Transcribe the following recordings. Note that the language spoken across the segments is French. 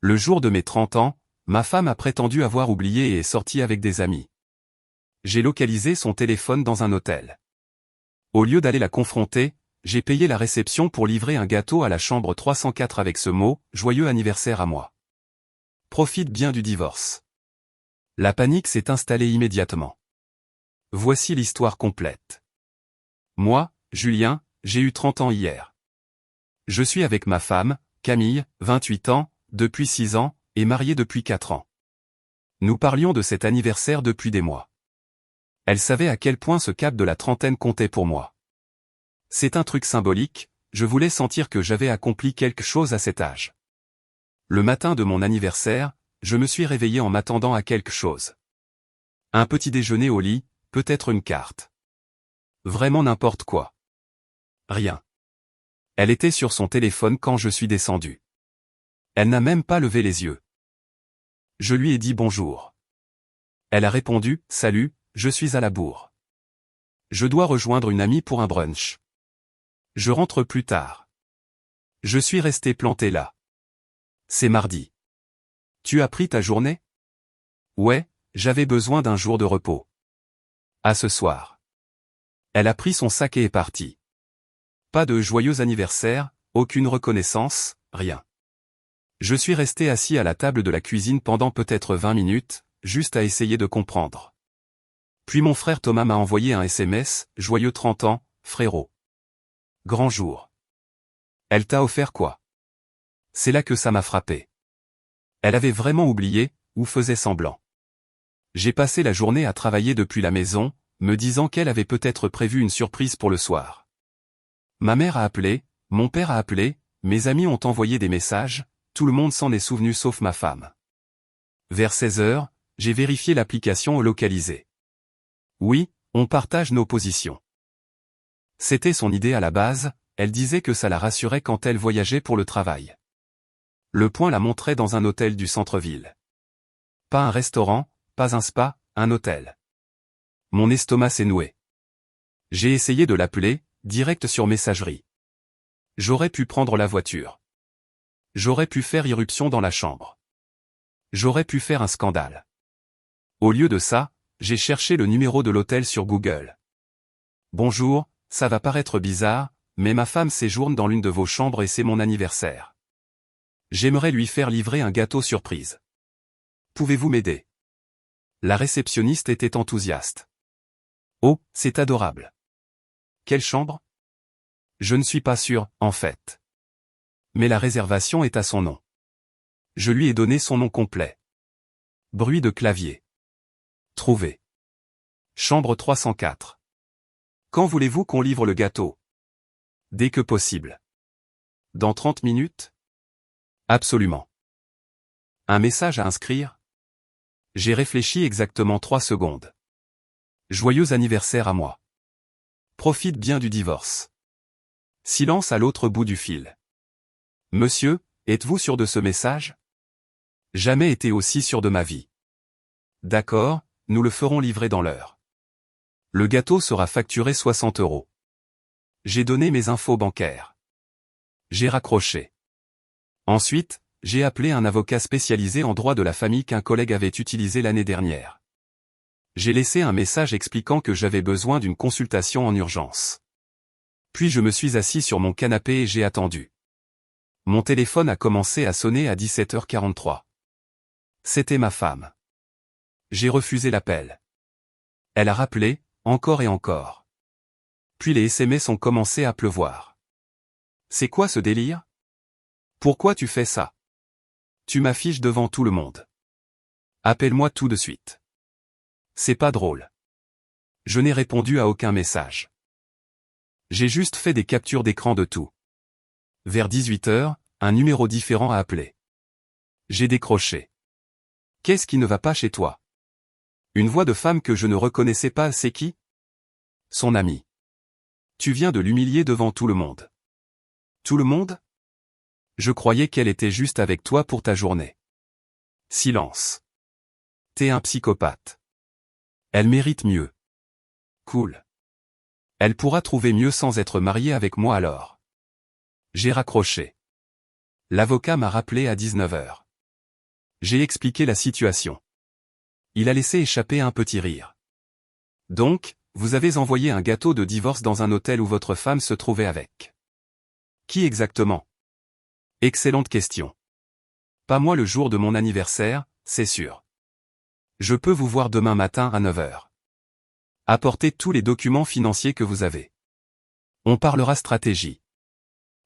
Le jour de mes 30 ans, ma femme a prétendu avoir oublié et est sortie avec des amis. J'ai localisé son téléphone dans un hôtel. Au lieu d'aller la confronter, j'ai payé la réception pour livrer un gâteau à la chambre 304 avec ce mot « Joyeux anniversaire à moi ». Profite bien du divorce. La panique s'est installée immédiatement. Voici l'histoire complète. Moi, Julien, j'ai eu 30 ans hier. Je suis avec ma femme, Camille, 28 ans, depuis 6 ans, et mariée depuis 4 ans. Nous parlions de cet anniversaire depuis des mois. Elle savait à quel point ce cap de la trentaine comptait pour moi. C'est un truc symbolique, je voulais sentir que j'avais accompli quelque chose à cet âge. Le matin de mon anniversaire, je me suis réveillé en m'attendant à quelque chose. Un petit déjeuner au lit, peut-être une carte. Vraiment n'importe quoi. Rien. Elle était sur son téléphone quand je suis descendu. Elle n'a même pas levé les yeux. Je lui ai dit bonjour. Elle a répondu, salut, je suis à la bourre. Je dois rejoindre une amie pour un brunch. Je rentre plus tard. Je suis resté planté là. C'est mardi. Tu as pris ta journée? Ouais, j'avais besoin d'un jour de repos. À ce soir. Elle a pris son sac et est partie. Pas de joyeux anniversaire, aucune reconnaissance, rien. Je suis resté assis à la table de la cuisine pendant peut-être 20 minutes, juste à essayer de comprendre. Puis mon frère Thomas m'a envoyé un SMS, joyeux 30 ans, frérot. Grand jour. Elle t'a offert quoi? C'est là que ça m'a frappé. Elle avait vraiment oublié, ou faisait semblant. J'ai passé la journée à travailler depuis la maison, me disant qu'elle avait peut-être prévu une surprise pour le soir. Ma mère a appelé, mon père a appelé, mes amis ont envoyé des messages, tout le monde s'en est souvenu sauf ma femme. Vers 16 heures, j'ai vérifié l'application localisée. Oui, on partage nos positions. C'était son idée à la base, elle disait que ça la rassurait quand elle voyageait pour le travail. Le point la montrait dans un hôtel du centre-ville. Pas un restaurant, pas un spa, un hôtel. Mon estomac s'est noué. J'ai essayé de l'appeler, direct sur messagerie. J'aurais pu prendre la voiture. J'aurais pu faire irruption dans la chambre. J'aurais pu faire un scandale. Au lieu de ça, j'ai cherché le numéro de l'hôtel sur Google. Bonjour, ça va paraître bizarre, mais ma femme séjourne dans l'une de vos chambres et c'est mon anniversaire. J'aimerais lui faire livrer un gâteau surprise. Pouvez-vous m'aider? La réceptionniste était enthousiaste. Oh, c'est adorable. Quelle chambre? Je ne suis pas sûr, en fait. Mais la réservation est à son nom. Je lui ai donné son nom complet. Bruit de clavier. Trouvé. Chambre 304. Quand voulez-vous qu'on livre le gâteau? Dès que possible. Dans 30 minutes? Absolument. Un message à inscrire? J'ai réfléchi exactement 3 secondes. Joyeux anniversaire à moi. Profite bien du divorce. Silence à l'autre bout du fil. Monsieur, êtes-vous sûr de ce message? Jamais été aussi sûr de ma vie. D'accord, nous le ferons livrer dans l'heure. Le gâteau sera facturé 60 €. J'ai donné mes infos bancaires. J'ai raccroché. Ensuite, j'ai appelé un avocat spécialisé en droit de la famille qu'un collègue avait utilisé l'année dernière. J'ai laissé un message expliquant que j'avais besoin d'une consultation en urgence. Puis je me suis assis sur mon canapé et j'ai attendu. Mon téléphone a commencé à sonner à 17h43. C'était ma femme. J'ai refusé l'appel. Elle a rappelé, encore et encore. Puis les SMS ont commencé à pleuvoir. C'est quoi ce délire? Pourquoi tu fais ça? Tu m'affiches devant tout le monde. Appelle-moi tout de suite. C'est pas drôle. Je n'ai répondu à aucun message. J'ai juste fait des captures d'écran de tout. Vers 18h, un numéro différent a appelé. J'ai décroché. Qu'est-ce qui ne va pas chez toi? Une voix de femme que je ne reconnaissais pas, c'est qui? Son amie. Tu viens de l'humilier devant tout le monde. Tout le monde? Je croyais qu'elle était juste avec toi pour ta journée. Silence. T'es un psychopathe. Elle mérite mieux. Cool. Elle pourra trouver mieux sans être mariée avec moi alors. J'ai raccroché. L'avocat m'a rappelé à 19h. J'ai expliqué la situation. Il a laissé échapper un petit rire. Donc, vous avez envoyé un gâteau de divorce dans un hôtel où votre femme se trouvait avec. Qui exactement? Excellente question. Pas moi le jour de mon anniversaire, c'est sûr. Je peux vous voir demain matin à 9 heures. Apportez tous les documents financiers que vous avez. On parlera stratégie.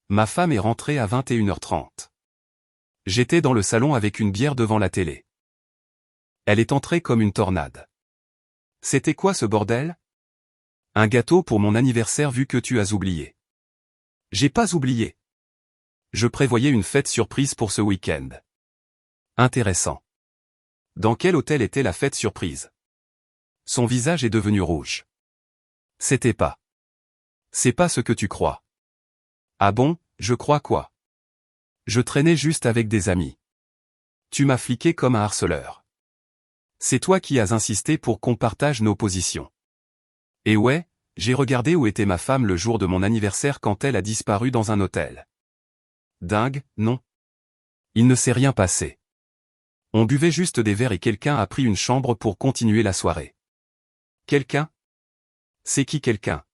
Ma femme est rentrée à 21h30. J'étais dans le salon avec une bière devant la télé. Elle est entrée comme une tornade. C'était quoi ce bordel? Un gâteau pour mon anniversaire vu que tu as oublié. J'ai pas oublié. Je prévoyais une fête surprise pour ce week-end. Intéressant. Dans quel hôtel était la fête surprise? Son visage est devenu rouge. C'était pas. C'est pas ce que tu crois. Ah bon, je crois quoi? Je traînais juste avec des amis. Tu m'as fliqué comme un harceleur. C'est toi qui as insisté pour qu'on partage nos positions. Et ouais, j'ai regardé où était ma femme le jour de mon anniversaire quand elle a disparu dans un hôtel. Dingue, non? Il ne s'est rien passé. On buvait juste des verres et quelqu'un a pris une chambre pour continuer la soirée. Quelqu'un? C'est qui quelqu'un?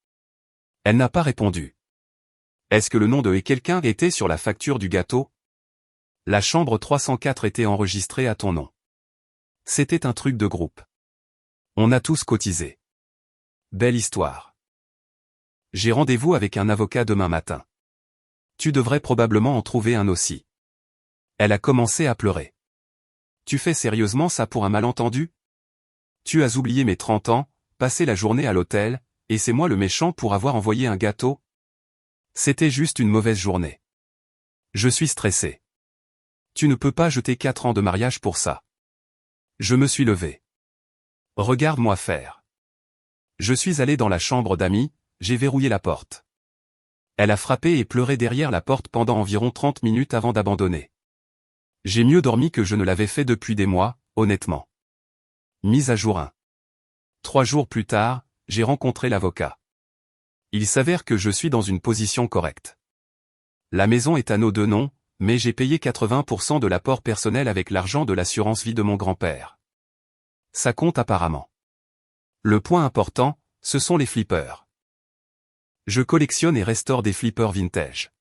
Elle n'a pas répondu. Est-ce que le nom de et quelqu'un était sur la facture du gâteau? La chambre 304 était enregistrée à ton nom. C'était un truc de groupe. On a tous cotisé. Belle histoire. J'ai rendez-vous avec un avocat demain matin. Tu devrais probablement en trouver un aussi. Elle a commencé à pleurer. Tu fais sérieusement ça pour un malentendu? Tu as oublié mes 30 ans, passé la journée à l'hôtel, et c'est moi le méchant pour avoir envoyé un gâteau? C'était juste une mauvaise journée. Je suis stressé. Tu ne peux pas jeter 4 ans de mariage pour ça. Je me suis levé. Regarde-moi faire. Je suis allé dans la chambre d'amis, j'ai verrouillé la porte. Elle a frappé et pleuré derrière la porte pendant environ 30 minutes avant d'abandonner. J'ai mieux dormi que je ne l'avais fait depuis des mois, honnêtement. Mise à jour 1. 3 jours plus tard, j'ai rencontré l'avocat. Il s'avère que je suis dans une position correcte. La maison est à nos deux noms, mais j'ai payé 80% de l'apport personnel avec l'argent de l'assurance vie de mon grand-père. Ça compte apparemment. Le point important, ce sont les flippers. Je collectionne et restaure des flippers vintage.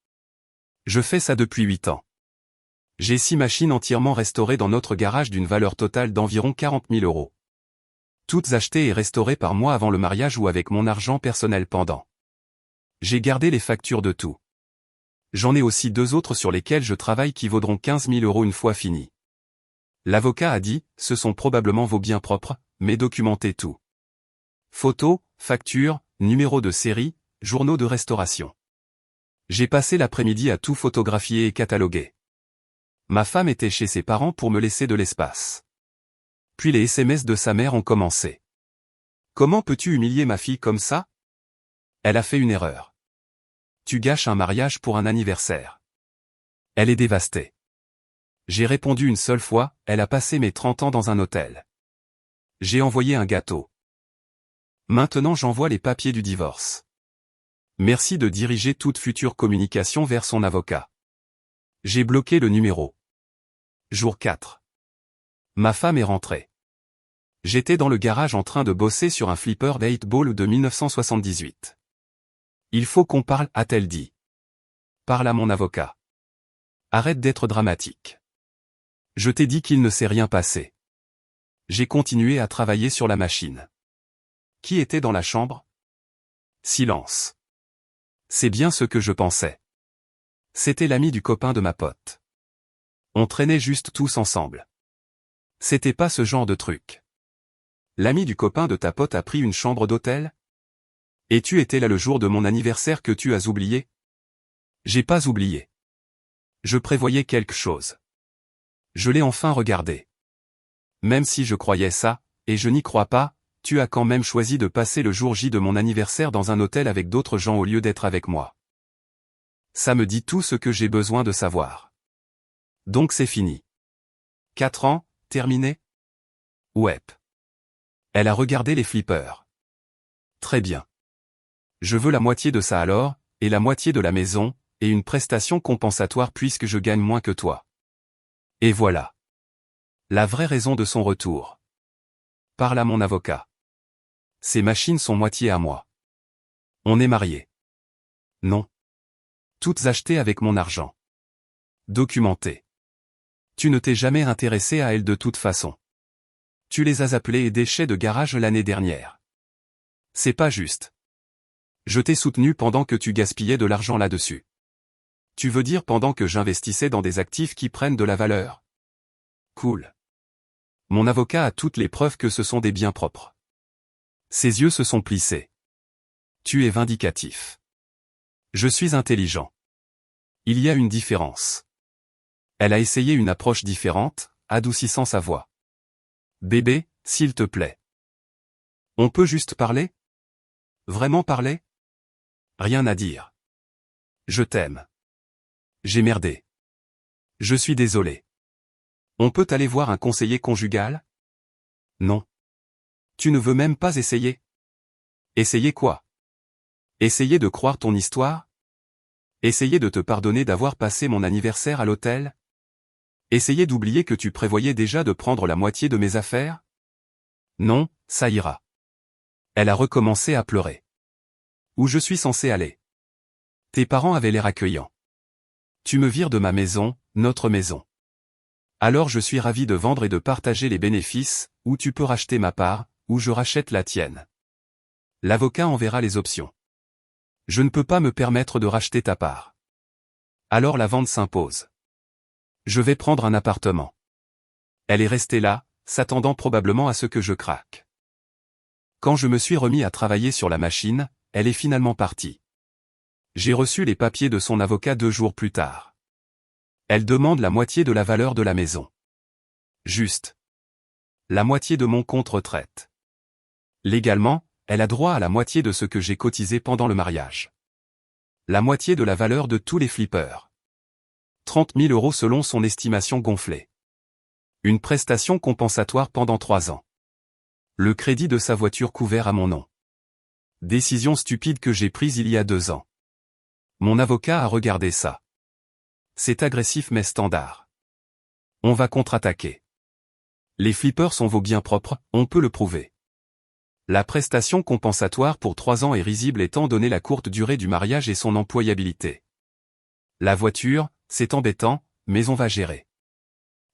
Je fais ça depuis 8 ans. J'ai 6 machines entièrement restaurées dans notre garage d'une valeur totale d'environ 40 000 €. Toutes achetées et restaurées par moi avant le mariage ou avec mon argent personnel pendant. J'ai gardé les factures de tout. J'en ai aussi 2 autres sur lesquelles je travaille qui vaudront 15 000 € une fois finis. L'avocat a dit, ce sont probablement vos biens propres, mais documentez tout. Photos, factures, numéros de série, journaux de restauration. J'ai passé l'après-midi à tout photographier et cataloguer. Ma femme était chez ses parents pour me laisser de l'espace. Puis les SMS de sa mère ont commencé. Comment peux-tu humilier ma fille comme ça? Elle a fait une erreur. Tu gâches un mariage pour un anniversaire. Elle est dévastée. J'ai répondu une seule fois, elle a passé mes 30 ans dans un hôtel. J'ai envoyé un gâteau. Maintenant j'envoie les papiers du divorce. Merci de diriger toute future communication vers son avocat. J'ai bloqué le numéro. Jour 4. Ma femme est rentrée. J'étais dans le garage en train de bosser sur un flipper d'8 ball de 1978. Il faut qu'on parle, a-t-elle dit. Parle à mon avocat. Arrête d'être dramatique. Je t'ai dit qu'il ne s'est rien passé. J'ai continué à travailler sur la machine. Qui était dans la chambre? Silence. C'est bien ce que je pensais. C'était l'ami du copain de ma pote. On traînait juste tous ensemble. C'était pas ce genre de truc. L'ami du copain de ta pote a pris une chambre d'hôtel? Et tu étais là le jour de mon anniversaire que tu as oublié? J'ai pas oublié. Je prévoyais quelque chose. Je l'ai enfin regardé. Même si je croyais ça, et je n'y crois pas, tu as quand même choisi de passer le jour J de mon anniversaire dans un hôtel avec d'autres gens au lieu d'être avec moi. Ça me dit tout ce que j'ai besoin de savoir. Donc c'est fini. 4 ans, terminé? Ouais. Elle a regardé les flippers. Très bien. Je veux la moitié de ça alors, et la moitié de la maison, et une prestation compensatoire puisque je gagne moins que toi. Et voilà. La vraie raison de son retour. Parle à mon avocat. Ces machines sont moitié à moi. On est mariés. Non. Toutes achetées avec mon argent. Documentées. Tu ne t'es jamais intéressé à elles de toute façon. Tu les as appelées déchets de garage l'année dernière. C'est pas juste. Je t'ai soutenu pendant que tu gaspillais de l'argent là-dessus. Tu veux dire pendant que j'investissais dans des actifs qui prennent de la valeur? Cool. Mon avocat a toutes les preuves que ce sont des biens propres. Ses yeux se sont plissés. Tu es vindicatif. Je suis intelligent. Il y a une différence. Elle a essayé une approche différente, adoucissant sa voix. Bébé, s'il te plaît. On peut juste parler? Vraiment parler? Rien à dire. Je t'aime. J'ai merdé. Je suis désolé. On peut aller voir un conseiller conjugal? Non. Tu ne veux même pas essayer? Essayer quoi? Essayer de croire ton histoire? Essayer de te pardonner d'avoir passé mon anniversaire à l'hôtel? Essayer d'oublier que tu prévoyais déjà de prendre la moitié de mes affaires? Non, ça ira. Elle a recommencé à pleurer. Où je suis censé aller? Tes parents avaient l'air accueillants. Tu me vires de ma maison, notre maison. Alors je suis ravi de vendre et de partager les bénéfices, ou tu peux racheter ma part, ou je rachète la tienne. L'avocat enverra les options. Je ne peux pas me permettre de racheter ta part. Alors la vente s'impose. Je vais prendre un appartement. Elle est restée là, s'attendant probablement à ce que je craque. Quand je me suis remis à travailler sur la machine, elle est finalement partie. J'ai reçu les papiers de son avocat 2 jours plus tard. Elle demande la moitié de la valeur de la maison. Juste. La moitié de mon compte retraite. Légalement, elle a droit à la moitié de ce que j'ai cotisé pendant le mariage. La moitié de la valeur de tous les flippers. 30 000 € selon son estimation gonflée. Une prestation compensatoire pendant 3 ans. Le crédit de sa voiture couvert à mon nom. Décision stupide que j'ai prise il y a 2 ans. Mon avocat a regardé ça. C'est agressif mais standard. On va contre-attaquer. Les flippers sont vos biens propres, on peut le prouver. La prestation compensatoire pour 3 ans est risible étant donné la courte durée du mariage et son employabilité. La voiture, c'est embêtant, mais on va gérer.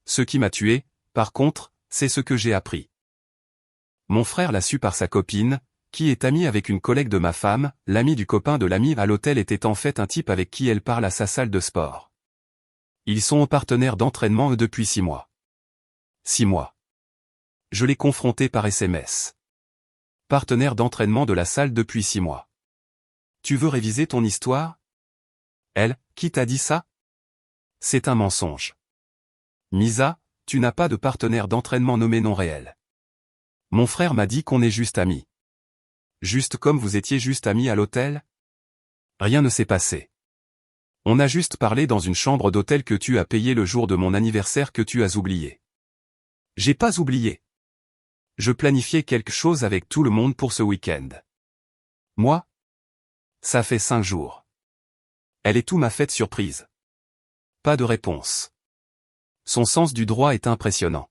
Ce qui m'a tué, par contre, c'est ce que j'ai appris. Mon frère l'a su par sa copine, qui est amie avec une collègue de ma femme, l'ami du copain de l'ami à l'hôtel était en fait un type avec qui elle parle à sa salle de sport. Ils sont partenaires d'entraînement depuis 6 mois. 6 mois. Je l'ai confronté par SMS. Partenaire d'entraînement de la salle depuis 6 mois. Tu veux réviser ton histoire? Elle, qui t'a dit ça? C'est un mensonge. Misa, tu n'as pas de partenaire d'entraînement nommé non réel. Mon frère m'a dit qu'on est juste amis. Juste comme vous étiez juste amis à l'hôtel? Rien ne s'est passé. On a juste parlé dans une chambre d'hôtel que tu as payé le jour de mon anniversaire que tu as oublié. J'ai pas oublié. Je planifiais quelque chose avec tout le monde pour ce week-end. Moi? Ça fait 5 jours. Elle est tout ma fête surprise. Pas de réponse. Son sens du droit est impressionnant.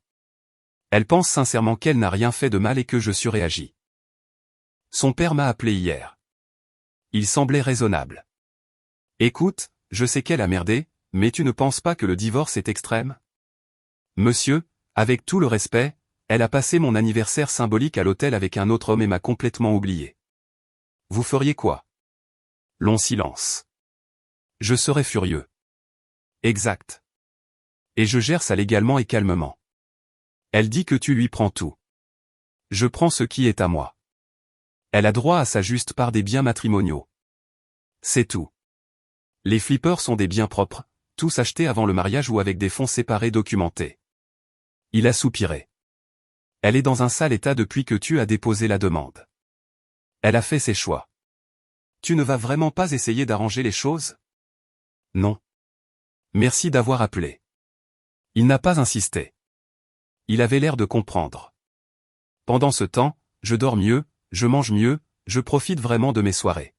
Elle pense sincèrement qu'elle n'a rien fait de mal et que je surréagis. Son père m'a appelé hier. Il semblait raisonnable. Écoute, je sais qu'elle a merdé, mais tu ne penses pas que le divorce est extrême? Monsieur, avec tout le respect, elle a passé mon anniversaire symbolique à l'hôtel avec un autre homme et m'a complètement oublié. Vous feriez quoi? Long silence. Je serais furieux. Exact. Et je gère ça légalement et calmement. Elle dit que tu lui prends tout. Je prends ce qui est à moi. Elle a droit à sa juste part des biens matrimoniaux. C'est tout. Les flippers sont des biens propres, tous achetés avant le mariage ou avec des fonds séparés documentés. Il a soupiré. Elle est dans un sale état depuis que tu as déposé la demande. Elle a fait ses choix. Tu ne vas vraiment pas essayer d'arranger les choses? Non. Merci d'avoir appelé. Il n'a pas insisté. Il avait l'air de comprendre. Pendant ce temps, je dors mieux, je mange mieux, je profite vraiment de mes soirées.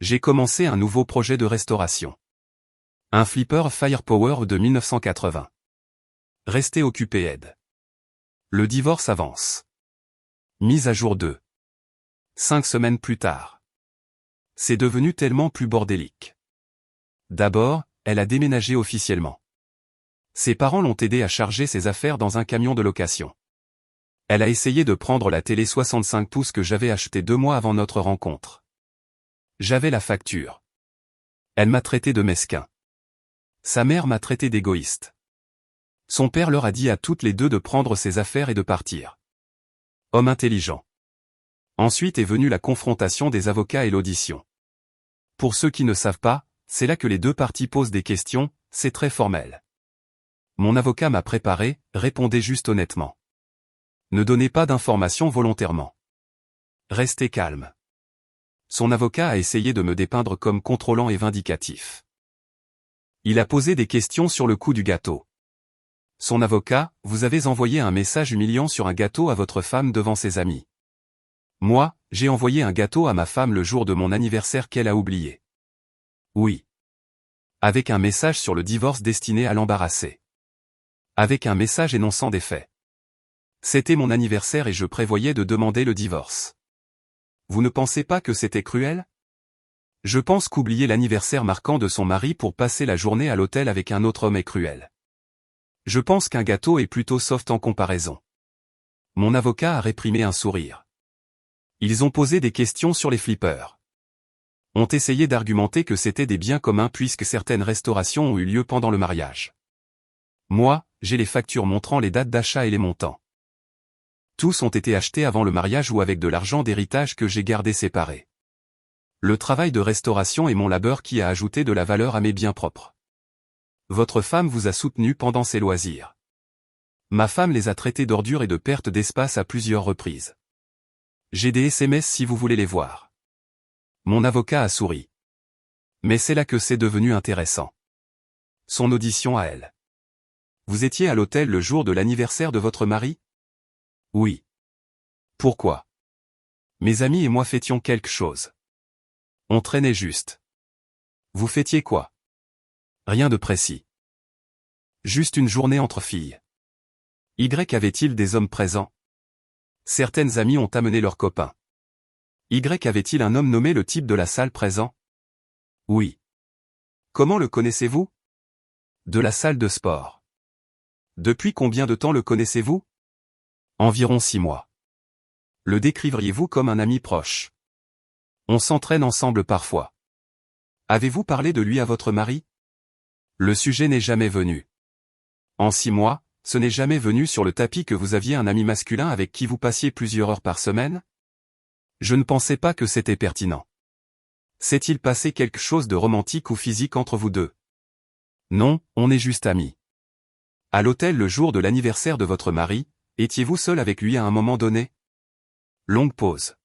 J'ai commencé un nouveau projet de restauration. Un flipper Firepower de 1980. Restez occupé aide. Le divorce avance. Mise à jour 2. 5 semaines plus tard. C'est devenu tellement plus bordélique. D'abord, elle a déménagé officiellement. Ses parents l'ont aidé à charger ses affaires dans un camion de location. Elle a essayé de prendre la télé 65 pouces que j'avais achetée 2 mois avant notre rencontre. J'avais la facture. Elle m'a traité de mesquin. Sa mère m'a traité d'égoïste. Son père leur a dit à toutes les deux de prendre ses affaires et de partir. Homme intelligent. Ensuite est venue la confrontation des avocats et l'audition. Pour ceux qui ne savent pas, c'est là que les deux parties posent des questions, c'est très formel. Mon avocat m'a préparé, répondez juste honnêtement. Ne donnez pas d'informations volontairement. Restez calme. Son avocat a essayé de me dépeindre comme contrôlant et vindicatif. Il a posé des questions sur le coût du gâteau. Son avocat, vous avez envoyé un message humiliant sur un gâteau à votre femme devant ses amis. Moi, j'ai envoyé un gâteau à ma femme le jour de mon anniversaire qu'elle a oublié. Oui. Avec un message sur le divorce destiné à l'embarrasser. Avec un message énonçant des faits. C'était mon anniversaire et je prévoyais de demander le divorce. Vous ne pensez pas que c'était cruel? Je pense qu'oublier l'anniversaire marquant de son mari pour passer la journée à l'hôtel avec un autre homme est cruel. Je pense qu'un gâteau est plutôt soft en comparaison. Mon avocat a réprimé un sourire. Ils ont posé des questions sur les flippers. Ont essayé d'argumenter que c'était des biens communs puisque certaines restaurations ont eu lieu pendant le mariage. Moi, j'ai les factures montrant les dates d'achat et les montants. Tous ont été achetés avant le mariage ou avec de l'argent d'héritage que j'ai gardé séparé. Le travail de restauration est mon labeur qui a ajouté de la valeur à mes biens propres. Votre femme vous a soutenu pendant ses loisirs. Ma femme les a traités d'ordures et de perte d'espace à plusieurs reprises. J'ai des SMS si vous voulez les voir. Mon avocat a souri. Mais c'est là que c'est devenu intéressant. Son audition à elle. Vous étiez à l'hôtel le jour de l'anniversaire de votre mari? Oui. Pourquoi? Mes amis et moi fêtions quelque chose. On traînait juste. Vous fêtiez quoi? Rien de précis. Juste une journée entre filles. Y avait-il des hommes présents? Certaines amies ont amené leurs copains. Y avait-il un homme nommé le type de la salle présent? Oui. Comment le connaissez-vous? De la salle de sport. Depuis combien de temps le connaissez-vous? Environ 6 mois. Le décriveriez-vous comme un ami proche? On s'entraîne ensemble parfois. Avez-vous parlé de lui à votre mari? Le sujet n'est jamais venu. En 6 mois, ce n'est jamais venu sur le tapis que vous aviez un ami masculin avec qui vous passiez plusieurs heures par semaine? Je ne pensais pas que c'était pertinent. S'est-il passé quelque chose de romantique ou physique entre vous deux? Non, on est juste amis. À l'hôtel le jour de l'anniversaire de votre mari, étiez-vous seul avec lui à un moment donné? Longue pause.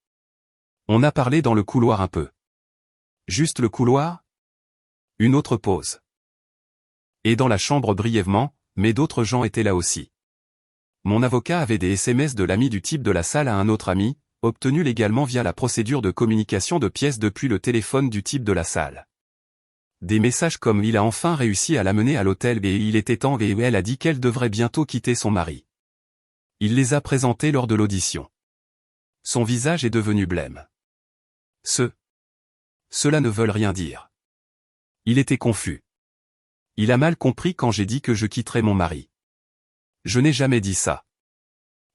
On a parlé dans le couloir un peu. Juste le couloir? Une autre pause. Et dans la chambre brièvement, mais d'autres gens étaient là aussi. Mon avocat avait des SMS de l'ami du type de la salle à un autre ami, obtenu légalement via la procédure de communication de pièces depuis le téléphone du type de la salle. Des messages comme il a enfin réussi à l'amener à l'hôtel et il était temps et elle a dit qu'elle devrait bientôt quitter son mari. Il les a présentés lors de l'audition. Son visage est devenu blême. Cela ne veut rien dire. Il était confus. Il a mal compris quand j'ai dit que je quitterais mon mari. Je n'ai jamais dit ça.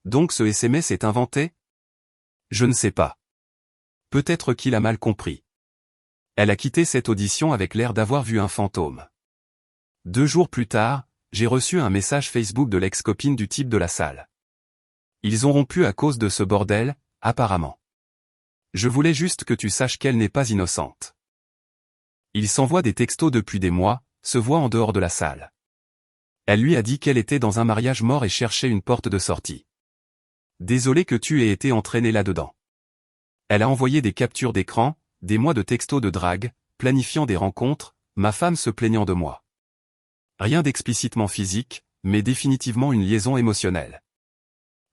Donc ce SMS est inventé? Je ne sais pas. Peut-être qu'il a mal compris. Elle a quitté cette audition avec l'air d'avoir vu un fantôme. 2 jours plus tard, j'ai reçu un message Facebook de l'ex-copine du type de la salle. Ils ont rompu à cause de ce bordel, apparemment. Je voulais juste que tu saches qu'elle n'est pas innocente. Ils s'envoient des textos depuis des mois, se voient en dehors de la salle. Elle lui a dit qu'elle était dans un mariage mort et cherchait une porte de sortie. Désolé que tu aies été entraîné là-dedans. Elle a envoyé des captures d'écran, des mois de textos de drague, planifiant des rencontres, ma femme se plaignant de moi. Rien d'explicitement physique, mais définitivement une liaison émotionnelle.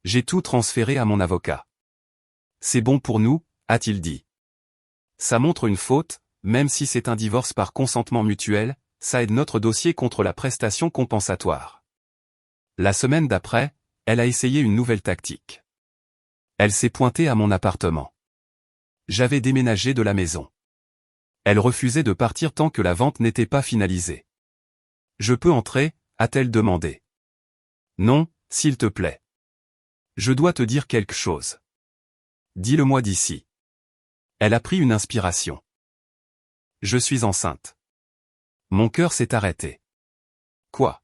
J'ai tout transféré à mon avocat. C'est bon pour nous, a-t-il dit. Ça montre une faute, même si c'est un divorce par consentement mutuel, ça aide notre dossier contre la prestation compensatoire. La semaine d'après, elle a essayé une nouvelle tactique. Elle s'est pointée à mon appartement. J'avais déménagé de la maison. Elle refusait de partir tant que la vente n'était pas finalisée. Je peux entrer, a-t-elle demandé. Non, s'il te plaît. Je dois te dire quelque chose. Dis-le-moi d'ici. Elle a pris une inspiration. Je suis enceinte. Mon cœur s'est arrêté. Quoi?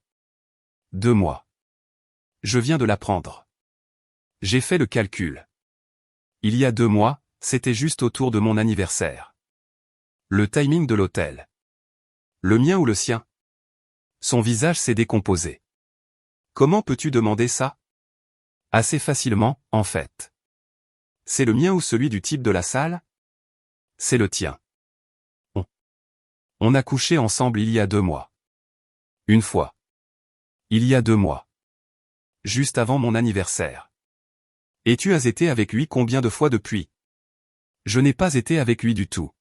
2 mois. Je viens de l'apprendre. J'ai fait le calcul. Il y a 2 mois, c'était juste autour de mon anniversaire. Le timing de l'hôtel. Le mien ou le sien? Son visage s'est décomposé. Comment peux-tu demander ça? Assez facilement, en fait. C'est le mien ou celui du type de la salle? C'est le tien. On a couché ensemble il y a 2 mois. Une fois. Il y a 2 mois. Juste avant mon anniversaire. Et tu as été avec lui combien de fois depuis? Je n'ai pas été avec lui du tout.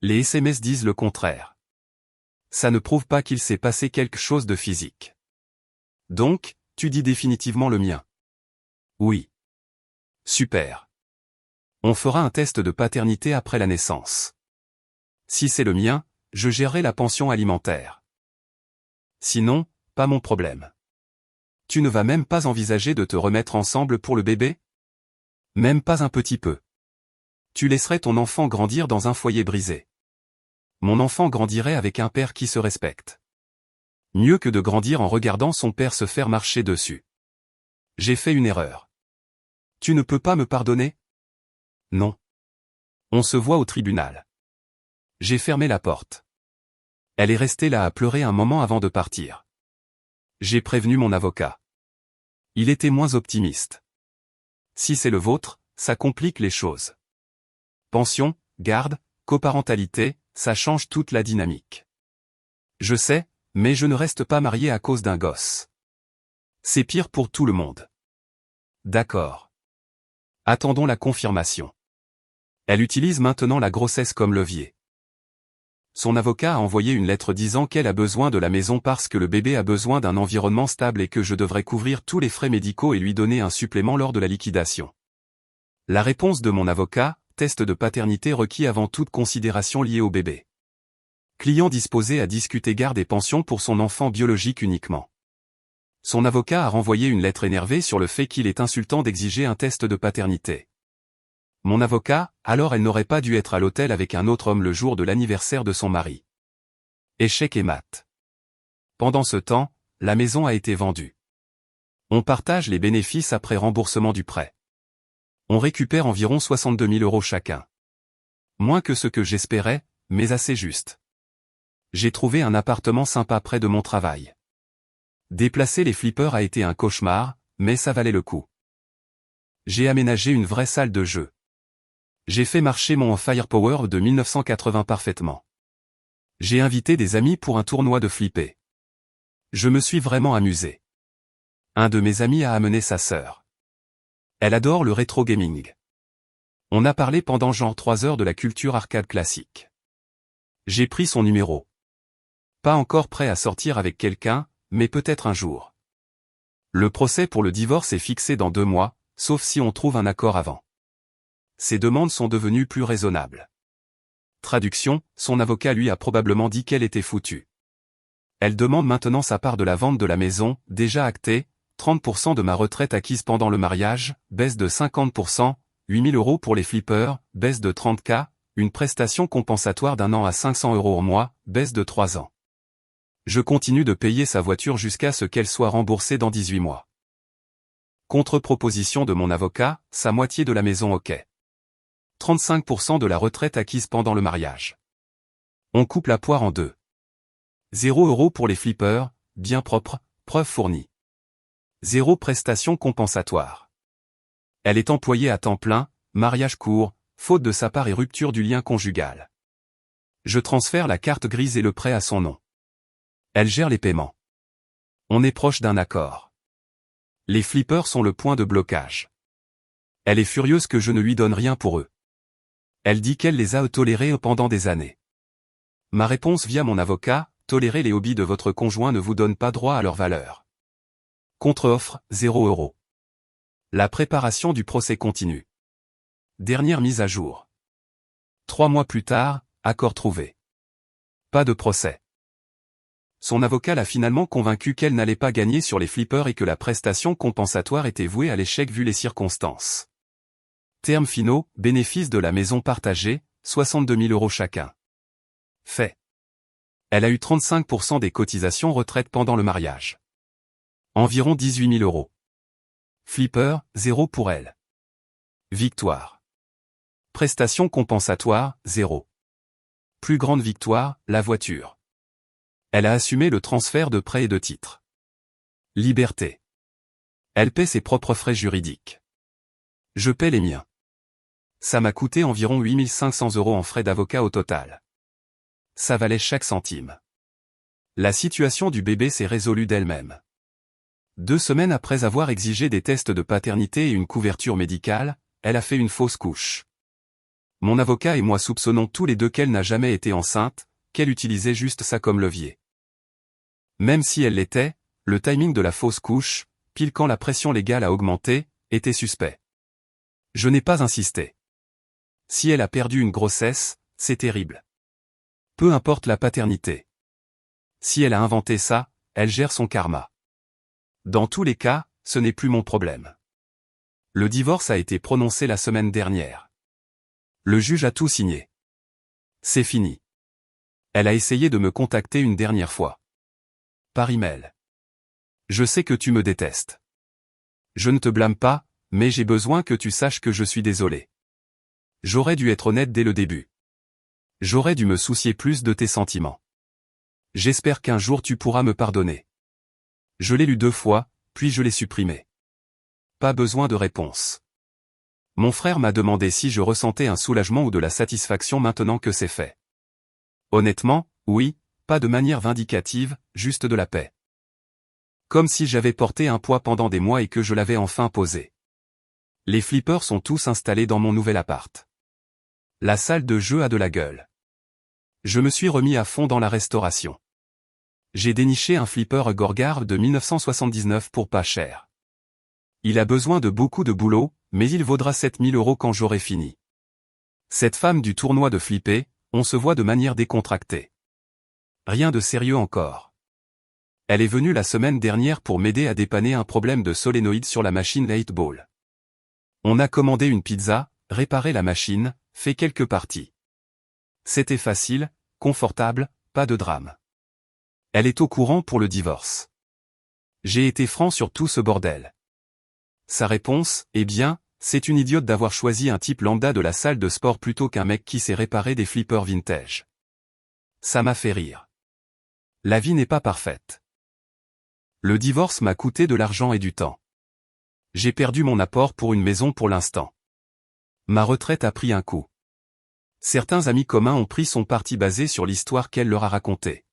Les SMS disent le contraire. Ça ne prouve pas qu'il s'est passé quelque chose de physique. Donc, tu dis définitivement le mien. Oui. Super. On fera un test de paternité après la naissance. Si c'est le mien, je gérerai la pension alimentaire. Sinon, pas mon problème. Tu ne vas même pas envisager de te remettre ensemble pour le bébé? Même pas un petit peu. Tu laisserais ton enfant grandir dans un foyer brisé. Mon enfant grandirait avec un père qui se respecte. Mieux que de grandir en regardant son père se faire marcher dessus. J'ai fait une erreur. Tu ne peux pas me pardonner? Non. On se voit au tribunal. J'ai fermé la porte. Elle est restée là à pleurer un moment avant de partir. J'ai prévenu mon avocat. Il était moins optimiste. Si c'est le vôtre, ça complique les choses. Pension, garde, coparentalité, ça change toute la dynamique. Je sais, mais je ne reste pas marié à cause d'un gosse. C'est pire pour tout le monde. D'accord. Attendons la confirmation. Elle utilise maintenant la grossesse comme levier. Son avocat a envoyé une lettre disant qu'elle a besoin de la maison parce que le bébé a besoin d'un environnement stable et que je devrais couvrir tous les frais médicaux et lui donner un supplément lors de la liquidation. La réponse de mon avocat, test de paternité requis avant toute considération liée au bébé. Client disposé à discuter garde et pension pour son enfant biologique uniquement. Son avocat a renvoyé une lettre énervée sur le fait qu'il est insultant d'exiger un test de paternité. Mon avocat, alors elle n'aurait pas dû être à l'hôtel avec un autre homme le jour de l'anniversaire de son mari. Échec et mat. Pendant ce temps, la maison a été vendue. On partage les bénéfices après remboursement du prêt. On récupère environ 62 000 € chacun. Moins que ce que j'espérais, mais assez juste. J'ai trouvé un appartement sympa près de mon travail. Déplacer les flippers a été un cauchemar, mais ça valait le coup. J'ai aménagé une vraie salle de jeu. J'ai fait marcher mon Firepower de 1980 parfaitement. J'ai invité des amis pour un tournoi de flipper. Je me suis vraiment amusé. Un de mes amis a amené sa sœur. Elle adore le rétro gaming. On a parlé pendant genre 3 heures de la culture arcade classique. J'ai pris son numéro. Pas encore prêt à sortir avec quelqu'un, mais peut-être un jour. Le procès pour le divorce est fixé dans 2 mois, sauf si on trouve un accord avant. Ses demandes sont devenues plus raisonnables. Traduction, son avocat lui a probablement dit qu'elle était foutue. Elle demande maintenant sa part de la vente de la maison, déjà actée, 30% de ma retraite acquise pendant le mariage, baisse de 50%, 8 000 € pour les flippers, baisse de 30K, une prestation compensatoire d'1 an à 500 € au mois, baisse de 3 ans. Je continue de payer sa voiture jusqu'à ce qu'elle soit remboursée dans 18 mois. Contre-proposition de mon avocat, sa moitié de la maison ok. 35% de la retraite acquise pendant le mariage. On coupe la poire en deux. 0 € pour les flippers, bien propre, preuve fournie. 0 prestation compensatoire. Elle est employée à temps plein, mariage court, faute de sa part et rupture du lien conjugal. Je transfère la carte grise et le prêt à son nom. Elle gère les paiements. On est proche d'un accord. Les flippers sont le point de blocage. Elle est furieuse que je ne lui donne rien pour eux. Elle dit qu'elle les a tolérés pendant des années. Ma réponse via mon avocat, tolérer les hobbies de votre conjoint ne vous donne pas droit à leur valeur. Contre-offre, 0 €. La préparation du procès continue. Dernière mise à jour. 3 mois plus tard, accord trouvé. Pas de procès. Son avocat l'a finalement convaincu qu'elle n'allait pas gagner sur les flippers et que la prestation compensatoire était vouée à l'échec vu les circonstances. Termes finaux, bénéfice de la maison partagée, 62 000 € chacun. Fait. Elle a eu 35% des cotisations retraite pendant le mariage. Environ 18 000 €. Flipper, 0 pour elle. Victoire. Prestation compensatoire, 0. Plus grande victoire, la voiture. Elle a assumé le transfert de prêts et de titres. Liberté. Elle paie ses propres frais juridiques. Je paie les miens. Ça m'a coûté environ 8 500 € en frais d'avocat au total. Ça valait chaque centime. La situation du bébé s'est résolue d'elle-même. 2 semaines après avoir exigé des tests de paternité et une couverture médicale, elle a fait une fausse couche. Mon avocat et moi soupçonnons tous les deux qu'elle n'a jamais été enceinte, qu'elle utilisait juste ça comme levier. Même si elle l'était, le timing de la fausse couche, pile quand la pression légale a augmenté, était suspect. Je n'ai pas insisté. Si elle a perdu une grossesse, c'est terrible. Peu importe la paternité. Si elle a inventé ça, elle gère son karma. Dans tous les cas, ce n'est plus mon problème. Le divorce a été prononcé la semaine dernière. Le juge a tout signé. C'est fini. Elle a essayé de me contacter une dernière fois. Par email. Je sais que tu me détestes. Je ne te blâme pas, mais j'ai besoin que tu saches que je suis désolé. J'aurais dû être honnête dès le début. J'aurais dû me soucier plus de tes sentiments. J'espère qu'un jour tu pourras me pardonner. Je l'ai lu 2 fois, puis je l'ai supprimé. Pas besoin de réponse. Mon frère m'a demandé si je ressentais un soulagement ou de la satisfaction maintenant que c'est fait. Honnêtement, oui, pas de manière vindicative, juste de la paix. Comme si j'avais porté un poids pendant des mois et que je l'avais enfin posé. Les flippers sont tous installés dans mon nouvel appart. La salle de jeu a de la gueule. Je me suis remis à fond dans la restauration. J'ai déniché un flipper Gorgard de 1979 pour pas cher. Il a besoin de beaucoup de boulot, mais il vaudra 7 000 € quand j'aurai fini. Cette femme du tournoi de flipper, on se voit de manière décontractée. Rien de sérieux encore. Elle est venue la semaine dernière pour m'aider à dépanner un problème de solénoïde sur la machine 8-ball. On a commandé une pizza, réparé la machine, fait quelques parties. C'était facile, confortable, pas de drame. Elle est au courant pour le divorce. J'ai été franc sur tout ce bordel. Sa réponse, eh bien, c'est une idiote d'avoir choisi un type lambda de la salle de sport plutôt qu'un mec qui sait réparer des flippers vintage. Ça m'a fait rire. La vie n'est pas parfaite. Le divorce m'a coûté de l'argent et du temps. J'ai perdu mon apport pour une maison pour l'instant. Ma retraite a pris un coup. Certains amis communs ont pris son parti basé sur l'histoire qu'elle leur a racontée.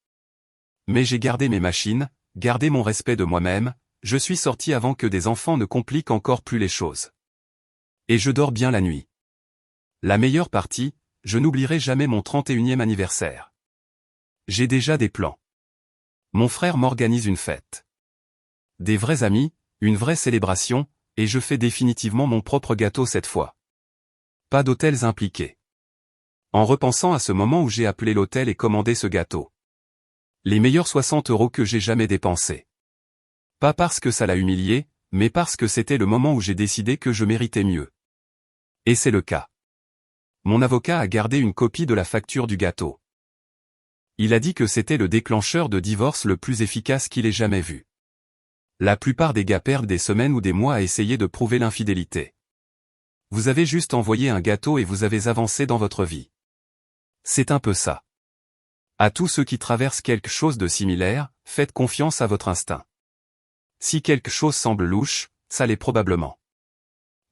Mais j'ai gardé mes machines, gardé mon respect de moi-même, je suis sorti avant que des enfants ne compliquent encore plus les choses. Et je dors bien la nuit. La meilleure partie, je n'oublierai jamais mon 31e anniversaire. J'ai déjà des plans. Mon frère m'organise une fête. Des vrais amis, une vraie célébration, et je fais définitivement mon propre gâteau cette fois. Pas d'hôtels impliqués. En repensant à ce moment où j'ai appelé l'hôtel et commandé ce gâteau. Les meilleurs 60 € que j'ai jamais dépensés. Pas parce que ça l'a humilié, mais parce que c'était le moment où j'ai décidé que je méritais mieux. Et c'est le cas. Mon avocat a gardé une copie de la facture du gâteau. Il a dit que c'était le déclencheur de divorce le plus efficace qu'il ait jamais vu. La plupart des gars perdent des semaines ou des mois à essayer de prouver l'infidélité. Vous avez juste envoyé un gâteau et vous avez avancé dans votre vie. C'est un peu ça. À tous ceux qui traversent quelque chose de similaire, faites confiance à votre instinct. Si quelque chose semble louche, ça l'est probablement.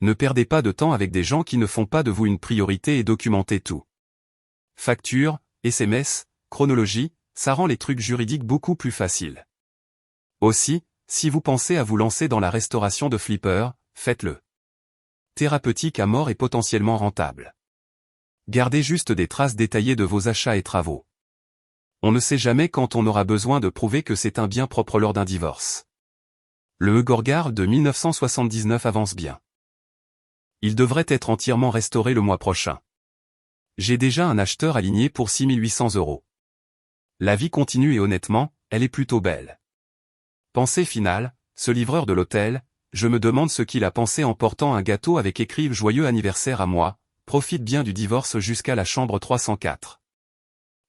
Ne perdez pas de temps avec des gens qui ne font pas de vous une priorité et documentez tout. Facture, SMS, chronologie, ça rend les trucs juridiques beaucoup plus faciles. Aussi, si vous pensez à vous lancer dans la restauration de flipper, faites-le. Thérapeutique à mort et potentiellement rentable. Gardez juste des traces détaillées de vos achats et travaux. On ne sait jamais quand on aura besoin de prouver que c'est un bien propre lors d'un divorce. Le Gorgar de 1979 avance bien. Il devrait être entièrement restauré le mois prochain. J'ai déjà un acheteur aligné pour 6 800 €. La vie continue et honnêtement, elle est plutôt belle. Pensée finale, ce livreur de l'hôtel, je me demande ce qu'il a pensé en portant un gâteau avec écrit « Joyeux anniversaire à moi, profite bien du divorce jusqu'à la chambre 304 ».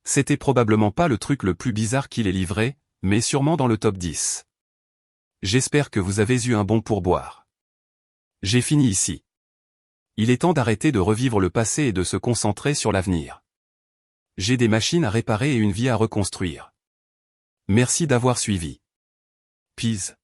C'était probablement pas le truc le plus bizarre qu'il ait livré, mais sûrement dans le top 10. J'espère que vous avez eu un bon pourboire. J'ai fini ici. Il est temps d'arrêter de revivre le passé et de se concentrer sur l'avenir. J'ai des machines à réparer et une vie à reconstruire. Merci d'avoir suivi. Peace.